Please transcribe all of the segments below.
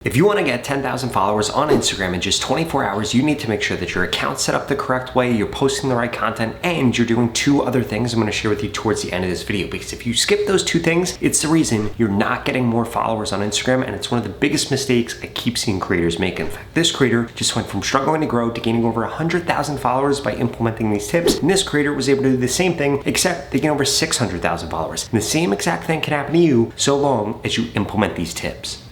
If you want to get 10,000 followers on Instagram in just 24 hours, you need to make sure that your account's set up the correct way, you're posting the right content, and you're doing two other things I'm going to share with you towards the end of this video. Because if you skip those two things, it's the reason you're not getting more followers on Instagram, and it's one of the biggest mistakes I keep seeing creators make. In fact, this creator just went from struggling to grow to gaining over 100,000 followers by implementing these tips, and this creator was able to do the same thing, except they gain over 600,000 followers. And the same exact thing can happen to you so long as you implement these tips.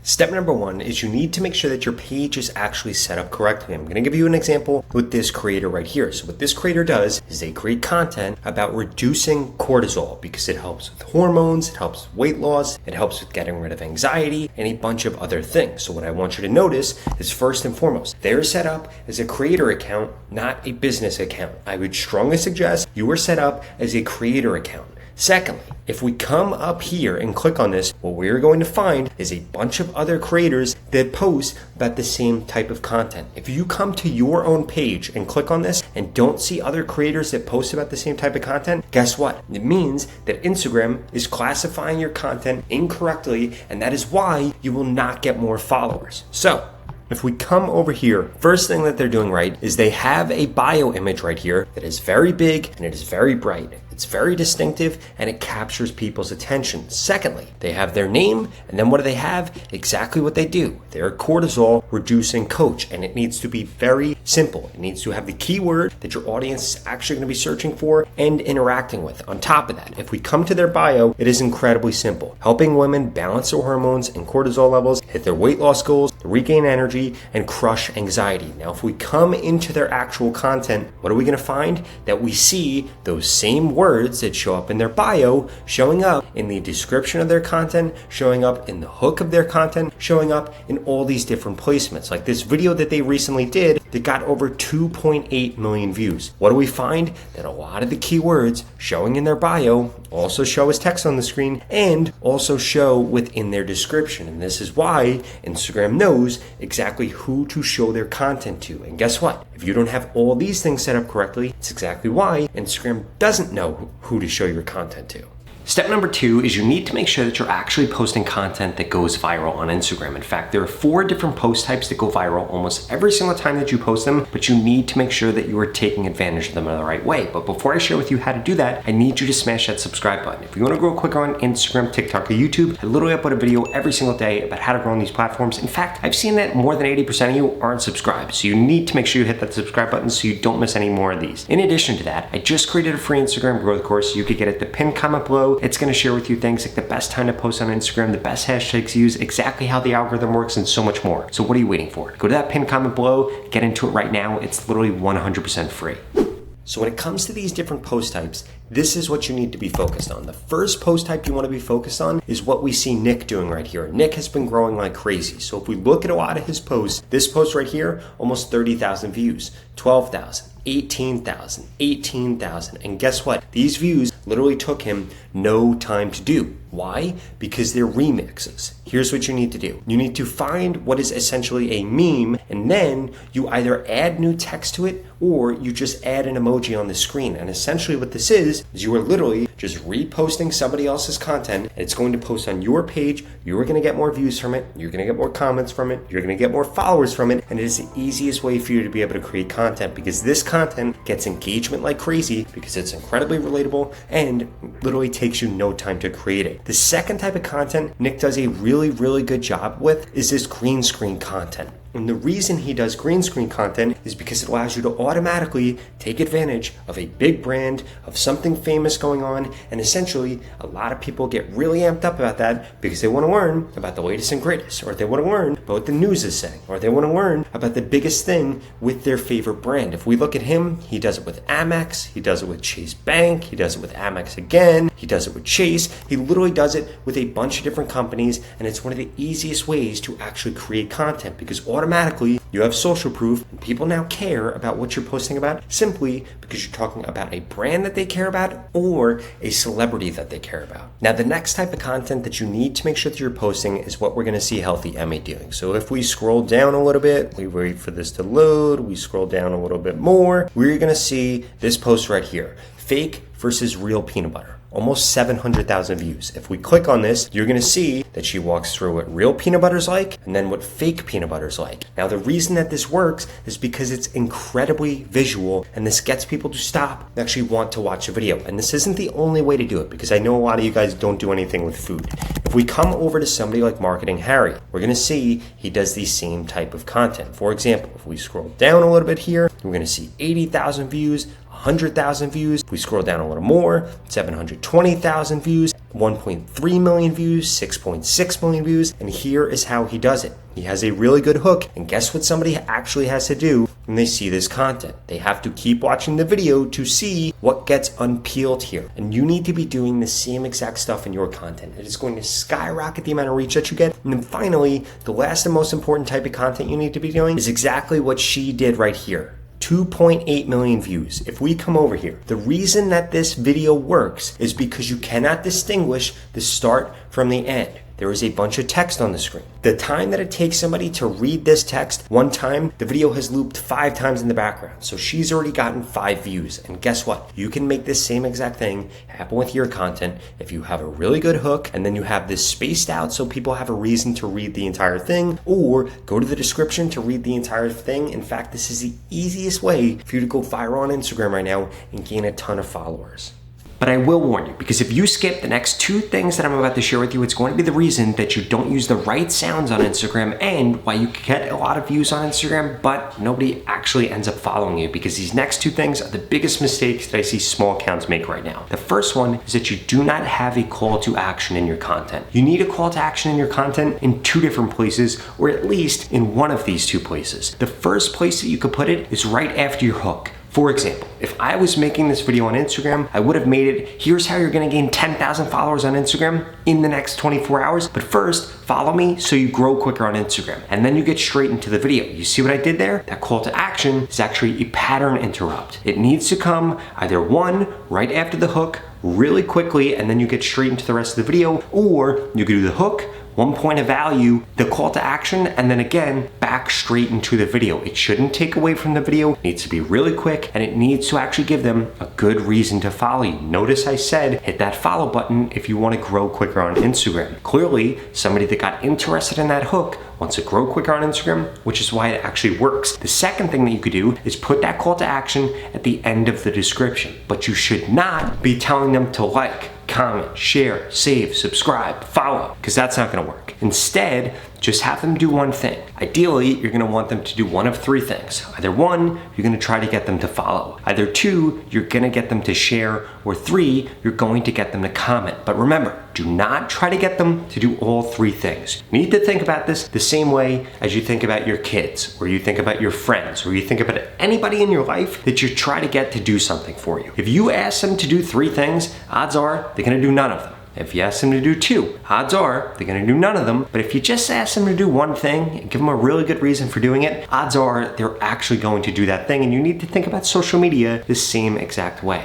Step number one is you need to make sure that your page is actually set up correctly. I'm going to give you an example with this creator right here. So what this creator does is they create content about reducing cortisol because it helps with hormones, it helps with weight loss, it helps with getting rid of anxiety, and a bunch of other things. So what I want you to notice is first and foremost, they're set up as a creator account, not a business account. I would strongly suggest you are set up as a creator account. Secondly, if we come up here and click on this, what we're going to find is a bunch of other creators that post about the same type of content. If you come to your own page and click on this and don't see other creators that post about the same type of content, guess what? It means that Instagram is classifying your content incorrectly, and that is why you will not get more followers. So, if we come over here, first thing that they're doing right is they have a bio image right here that is very big and it is very bright. It's very distinctive and it captures people's attention. Secondly, they have their name, and then what do they have? Exactly what they do. They're a cortisol reducing coach, and it needs to be very simple. It needs to have the keyword that your audience is actually going to be searching for and interacting with. On top of that, if we come to their bio, it is incredibly simple. Helping women balance their hormones and cortisol levels, hit their weight loss goals, regain energy, and crush anxiety. Now, if we come into their actual content, what are we going to find? That we see those same words that show up in their bio, showing up in the description of their content, showing up in the hook of their content, showing up in all these different placements. Like this video that they recently did that got over 2.8 million views. What do we find? That a lot of the keywords showing in their bio also show as text on the screen and also show within their description. And this is why Instagram knows exactly who to show their content to. And guess what? If you don't have all these things set up correctly, it's exactly why Instagram doesn't know who to show your content to. Step number two is you need to make sure that you're actually posting content that goes viral on Instagram. In fact, there are 4 different post types that go viral almost every single time that you post them, but you need to make sure that you are taking advantage of them in the right way. But before I share with you how to do that, I need you to smash that subscribe button. If you want to grow quicker on Instagram, TikTok, or YouTube, I literally upload a video every single day about how to grow on these platforms. In fact, I've seen that more than 80% of you aren't subscribed. So you need to make sure you hit that subscribe button so you don't miss any more of these. In addition to that, I just created a free Instagram growth course. You could get it the pinned comment below. It's going to share with you things like the best time to post on Instagram, the best hashtags to use, exactly how the algorithm works, and so much more. So what are you waiting for? Go to that pinned comment below, get into it right now. It's literally 100% free. So when it comes to these different post types, this is what you need to be focused on. The first post type you want to be focused on is what we see Nick doing right here. Nick has been growing like crazy. So if we look at a lot of his posts, this post right here, almost 30,000 views, 12,000, 18,000, 18,000. And guess what? These views literally took him no time to do. Why? Because they're remixes. Here's what you need to do. You need to find what is essentially a meme, and then you either add new text to it or you just add an emoji on the screen. And essentially what this is you are literally just reposting somebody else's content, and it's going to post on your page. You're going to get more views from it. You're going to get more comments from it. You're going to get more followers from it. And it is the easiest way for you to be able to create content, because this content gets engagement like crazy because it's incredibly relatable and literally takes you no time to create it. The second type of content Nick does a really good job with is this green screen content. And the reason he does green screen content is because it allows you to automatically take advantage of a big brand, of something famous going on, and essentially a lot of people get really amped up about that because they want to learn about the latest and greatest, or they want to learn about what the news is saying, or they want to learn about the biggest thing with their favorite brand. If we look at him, he does it with Amex, he does it with Chase Bank, he does it with Amex again, he does it with Chase. He literally does it with a bunch of different companies, and it's one of the easiest ways to actually create content because automatically you have social proof and people now care about what you're posting about simply because you're talking about a brand that they care about or a celebrity that they care about. Now, the next type of content that you need to make sure that you're posting is what we're going to see Healthy Emmy doing. So if we scroll down a little bit, we wait for this to load, we scroll down a little bit more, we're going to see this post right here, fake versus real peanut butter. almost 700,000 views. If we click on this, you're gonna see that she walks through what real peanut butter's like and then what fake peanut butter's like. Now, the reason that this works is because it's incredibly visual, and this gets people to stop and actually want to watch a video. And this isn't the only way to do it, because I know a lot of you guys don't do anything with food. If we come over to somebody like Marketing Harry, we're gonna see he does the same type of content. For example, if we scroll down a little bit here, we're gonna see 80,000 views, 100,000 views. If we scroll down a little more, 720,000 views, 1.3 million views, 6.6 million views, and here is how he does it. He has a really good hook, and guess what somebody actually has to do when they see this content? They have to keep watching the video to see what gets unpeeled here. And you need to be doing the same exact stuff in your content. It is going to skyrocket the amount of reach that you get. And then finally, the last and most important type of content you need to be doing is exactly what she did right here. 2.8 million views. If we come over here, the reason that this video works is because you cannot distinguish the start from the end. There is a bunch of text on the screen. The time that it takes somebody to read this text one time, the video has looped 5 times in the background. So she's already gotten 5 views. And guess what? You can make this same exact thing happen with your content if you have a really good hook and then you have this spaced out so people have a reason to read the entire thing, or go to the description to read the entire thing. In fact, this is the easiest way for you to go viral on Instagram right now and gain a ton of followers. But I will warn you, because if you skip the next 2 things that I'm about to share with you, it's going to be the reason that you don't use the right sounds on Instagram and why you get a lot of views on Instagram, but nobody actually ends up following you, because these next 2 things are the biggest mistakes that I see small accounts make right now. The first one is that you do not have a call to action in your content. You need a call to action in your content in 2 different places, or at least in one of these 2 places. The first place that you could put it is right after your hook. For example, if I was making this video on Instagram, I would have made it, here's how you're gonna gain 10,000 followers on Instagram in the next 24 hours. But first, follow me so you grow quicker on Instagram. And then you get straight into the video. You see what I did there? That call to action is actually a pattern interrupt. It needs to come either 1, right after the hook, really quickly, and then you get straight into the rest of the video, or you could do the hook, 1 point of value, the call to action, and then again, back straight into the video. It shouldn't take away from the video. It needs to be really quick, and it needs to actually give them a good reason to follow you. Notice I said, hit that follow button if you want to grow quicker on Instagram. Clearly, somebody that got interested in that hook wants to grow quicker on Instagram, which is why it actually works. The second thing that you could do is put that call to action at the end of the description, but you should not be telling them to like, comment, share, save, subscribe, follow, because that's not gonna work. Instead, just have them do one thing. Ideally, you're gonna want them to do one of 3 things. Either 1, you're gonna try to get them to follow. Either 2, you're gonna get them to share, or 3, you're going to get them to comment. But remember, do not try to get them to do all 3 things. You need to think about this the same way as you think about your kids, or you think about your friends, or you think about anybody in your life that you try to get to do something for you. If you ask them to do 3 things, odds are they're gonna do none of them. If you ask them to do 2, odds are they're gonna do none of them. But if you just ask them to do 1 thing and give them a really good reason for doing it, odds are they're actually going to do that thing. And you need to think about social media the same exact way.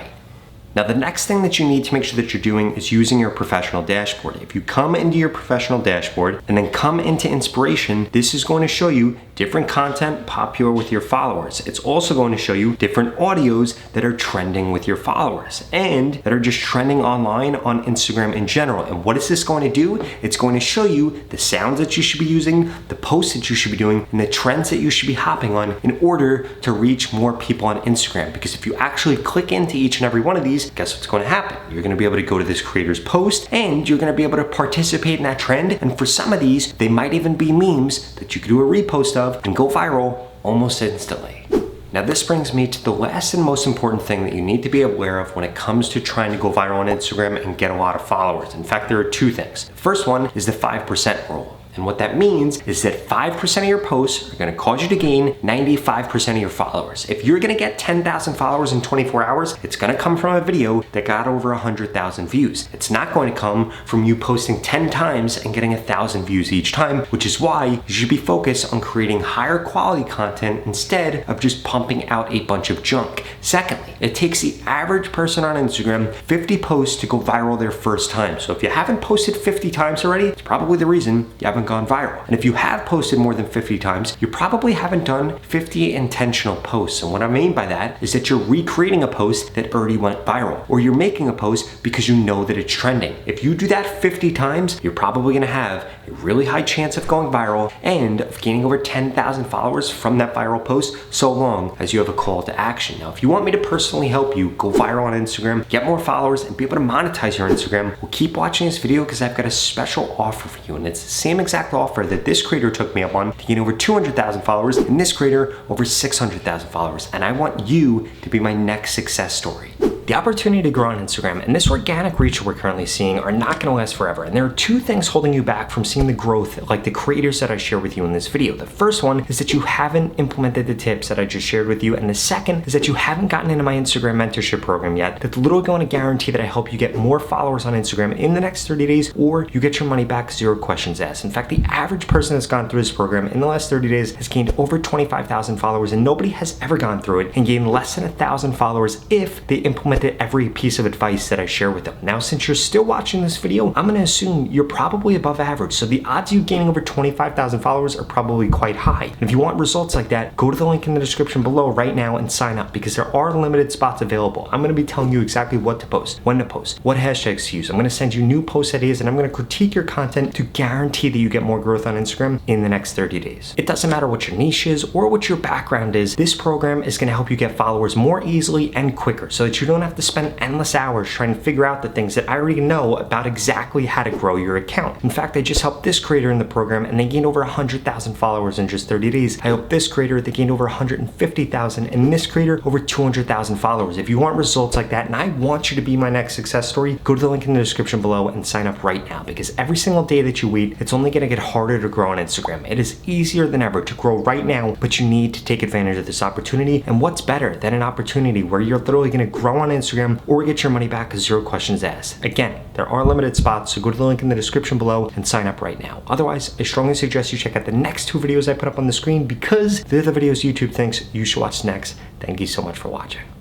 Now, the next thing that you need to make sure that you're doing is using your professional dashboard. If you come into your professional dashboard and then come into inspiration, this is going to show you different content popular with your followers. It's also going to show you different audios that are trending with your followers and that are just trending online on Instagram in general. And what is this going to do? It's going to show you the sounds that you should be using, the posts that you should be doing, and the trends that you should be hopping on in order to reach more people on Instagram. Because if you actually click into each and every one of these, guess what's going to happen? You're going to be able to go to this creator's post and you're going to be able to participate in that trend. And for some of these, they might even be memes that you could do a repost of and go viral almost instantly. Now, this brings me to the last and most important thing that you need to be aware of when it comes to trying to go viral on Instagram and get a lot of followers. In fact, there are 2 things. The first one is the 5% rule. And what that means is that 5% of your posts are gonna cause you to gain 95% of your followers. If you're gonna get 10,000 followers in 24 hours, it's gonna come from a video that got over 100,000 views. It's not going to come from you posting 10 times and getting 1,000 views each time, which is why you should be focused on creating higher quality content instead of just pumping out a bunch of junk. Secondly, it takes the average person on Instagram 50 posts to go viral their first time. So if you haven't posted 50 times already, it's probably the reason you haven't haven't gone viral. And if you have posted more than 50 times, you probably haven't done 50 intentional posts. And what I mean by that is that you're recreating a post that already went viral, or you're making a post because you know that it's trending. If you do that 50 times, you're probably gonna have a really high chance of going viral and of gaining over 10,000 followers from that viral post, so long as you have a call to action. Now, if you want me to personally help you go viral on Instagram, get more followers, and be able to monetize your Instagram, well, keep watching this video because I've got a special offer for you. And it's the same exact offer that this creator took me up on to gain over 200,000 followers and this creator over 600,000 followers. And I want you to be my next success story. The opportunity to grow on Instagram and this organic reach we're currently seeing are not going to last forever. And there are two things holding you back from seeing the growth like the creators that I share with you in this video. The first one is that you haven't implemented the tips that I just shared with you. And the second is that you haven't gotten into my Instagram mentorship program yet. That's literally going to guarantee that I help you get more followers on Instagram in the next 30 days, or you get your money back, 0 questions asked. In fact, the average person that's gone through this program in the last 30 days has gained over 25,000 followers, and nobody has ever gone through it and gained less than 1,000 followers if they implemented every piece of advice that I share with them. Now, since you're still watching this video, I'm gonna assume you're probably above average. So the odds of you gaining over 25,000 followers are probably quite high. And if you want results like that, go to the link in the description below right now and sign up, because there are limited spots available. I'm gonna be telling you exactly what to post, when to post, what hashtags to use. I'm gonna send you new post ideas, and I'm gonna critique your content to guarantee that you get more growth on Instagram in the next 30 days. It doesn't matter what your niche is or what your background is. This program is gonna help you get followers more easily and quicker, so that you don't have to spend endless hours trying to figure out the things that I already know about exactly how to grow your account. In fact, I just helped this creator in the program and they gained over 100,000 followers in just 30 days. I helped this creator, they gained over 150,000, and this creator over 200,000 followers. If you want results like that and I want you to be my next success story, go to the link in the description below and sign up right now, because every single day that you wait, it's only gonna get harder to grow on Instagram. It is easier than ever to grow right now, but you need to take advantage of this opportunity. And what's better than an opportunity where you're literally gonna grow on Instagram or get your money back, 0 questions asked? Again, there are limited spots, so go to the link in the description below and sign up right now. Otherwise, I strongly suggest you check out the next 2 videos I put up on the screen, because they're the videos YouTube thinks you should watch next. Thank you so much for watching.